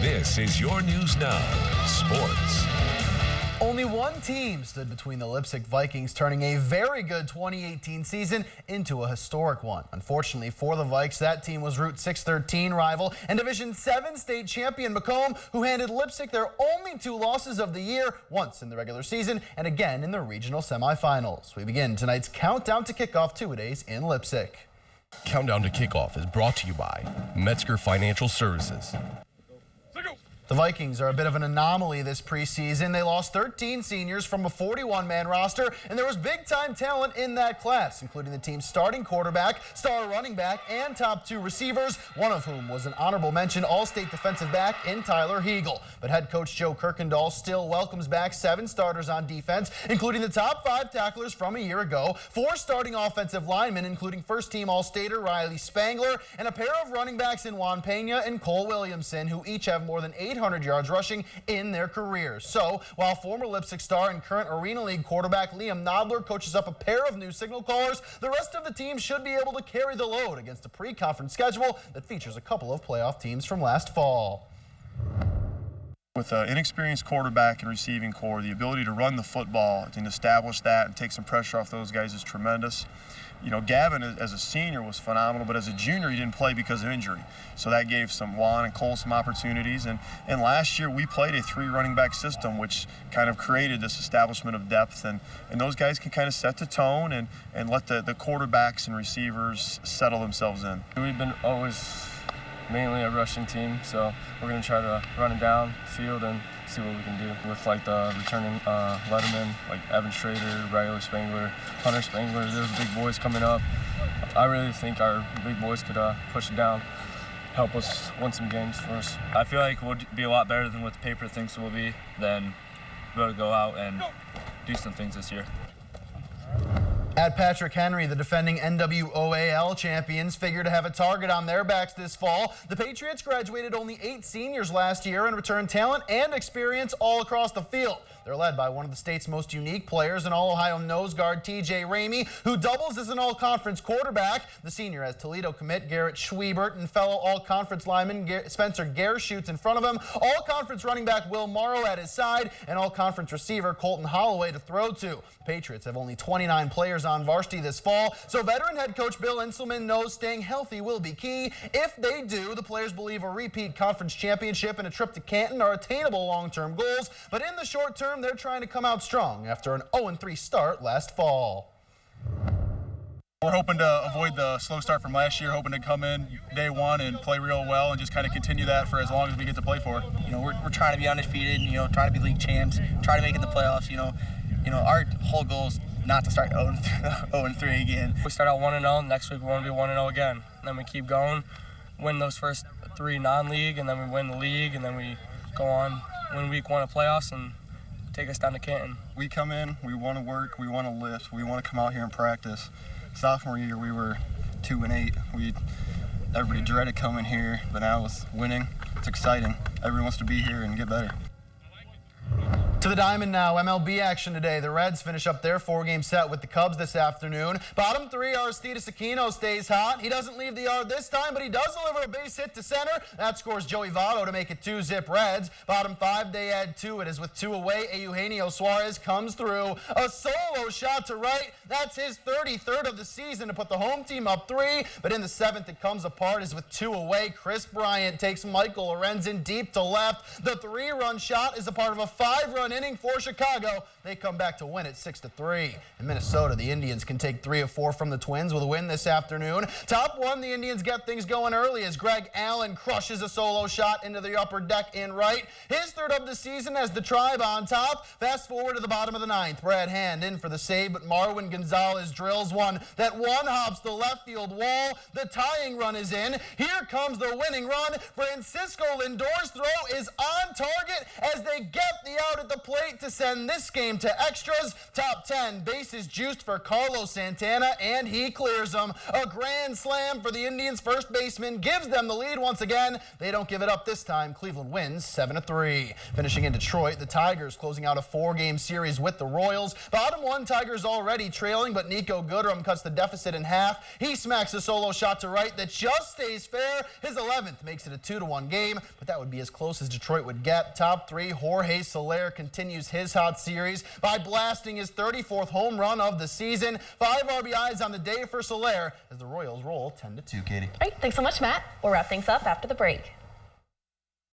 This is your News Now Sports. Only one team stood between the Leipzig Vikings turning a very good 2018 season into a historic one. Unfortunately for the Vikes, that team was Route 613 rival and Division 7 state champion Macomb, who handed Leipzig their only 2 losses of the year, once in the regular season and again in the regional semifinals. We begin tonight's countdown to kickoff two-a-days in Leipzig. Countdown to Kickoff is brought to you by Metzger Financial Services. The Vikings are a bit of an anomaly this preseason. They lost 13 seniors from a 41-man roster, and there was big-time talent in that class, including the team's starting quarterback, star running back, and top 2 receivers, one of whom was an honorable mention All-State defensive back in Tyler Heagle. But head coach Joe Kirkendall still welcomes back 7 starters on defense, including the top 5 tacklers from a year ago, 4 starting offensive linemen, including first-team All-Stater Riley Spangler, and a pair of running backs in Juan Pena and Cole Williamson, who each have more than 800 yards rushing in their careers. So, while former Leipzig star and current Arena League quarterback Liam Nodler coaches up a pair of new signal callers, the rest of the team should be able to carry the load against a pre-conference schedule that features a couple of playoff teams from last fall. With an inexperienced quarterback and receiving core, the ability to run the football and establish that and take some pressure off those guys is tremendous. You know, Gavin, as a senior, was phenomenal, but as a junior, he didn't play because of injury. So that gave Juan and Cole some opportunities. And last year, we played a 3 running back system, which kind of created this establishment of depth. And those guys can kind of set the tone and let the quarterbacks and receivers settle themselves in. We've been always mainly a rushing team, so we're going to try to run it down the field and see what we can do with like the returning lettermen like Evan Schrader, Riley Spangler, Hunter Spangler. There's big boys coming up. I really think our big boys could push it down, help us win some games for us. I feel like we'll be a lot better than what the paper thinks we'll be, then be able to go out and do some things this year. At Patrick Henry, the defending NWOAL champions figure to have a target on their backs this fall. The Patriots graduated only 8 seniors last year and returned talent and experience all across the field. They're led by one of the state's most unique players, an All-Ohio nose guard, TJ Ramey, who doubles as an all-conference quarterback. The senior has Toledo commit Garrett Schwiebert and fellow all-conference lineman Spencer Gershutz in front of him, all-conference running back Will Morrow at his side, and all-conference receiver Colton Holloway to throw to. The Patriots have only 29 players on varsity this fall, so veteran head coach Bill Inselman knows staying healthy will be key. If they do, the players believe a repeat conference championship and a trip to Canton are attainable long-term goals, but in the short term, they're trying to come out strong after an 0-3 start last fall. We're hoping to avoid the slow start from last year, hoping to come in day one and play real well and just kind of continue that for as long as we get to play for. You know, we're trying to be undefeated, trying to be league champs, try to make it the playoffs, our whole goal is not to start 0-3 again. We start out 1-0, next week we want to be 1-0 again. Then we keep going, win those first 3 non-league, and then we win the league, and then we go on, win week 1 of playoffs, and take us down to Canton. We come in, we want to work, we want to lift, we want to come out here and practice. Sophomore year, we were 2-8. Everybody dreaded coming here, but now with winning, it's exciting. Everyone wants to be here and get better. To the Diamond now, MLB action today. The Reds finish up their 4-game set with the Cubs this afternoon. Bottom 3, Aristides Aquino stays hot. He doesn't leave the yard this time, but he does deliver a base hit to center. That scores Joey Votto to make it 2-zip Reds. Bottom 5, they add 2. It is with 2 away. Eugenio Suarez comes through. A solo shot to right. That's his 33rd of the season to put the home team up 3. But in the 7th, it comes apart as with 2 away. Chris Bryant takes Michael Lorenzen deep to left. The 3-run shot is a part of a 5-run inning for Chicago. They come back to win it 6-3. In Minnesota, the Indians can take 3 of 4 from the Twins with a win this afternoon. Top 1, the Indians get things going early as Greg Allen crushes a solo shot into the upper deck in right. His 3rd of the season as the Tribe on top. Fast forward to the bottom of the 9th. Brad Hand in for the save, but Marwin Gonzalez drills one. That one hops the left field wall. The tying run is in. Here comes the winning run. Francisco Lindor's throw is on target as they get the out at the plate to send this game to extras. Top 10, bases juiced for Carlos Santana, and he clears them. A grand slam for the Indians' first baseman gives them the lead once again. They don't give it up this time. Cleveland wins 7-3. Finishing in Detroit, the Tigers closing out a 4-game series with the Royals. Bottom one, Tigers already trailing, but Nico Goodrum cuts the deficit in half. He smacks a solo shot to right that just stays fair. His 11th makes it a 2-1 game, but that would be as close as Detroit would get. Top 3, Jorge Soler continues his hot series by blasting his 34th home run of the season. 5 RBIs on the day for Soler as the Royals roll 10-2, Katie. All right, thanks so much, Matt. We'll wrap things up after the break.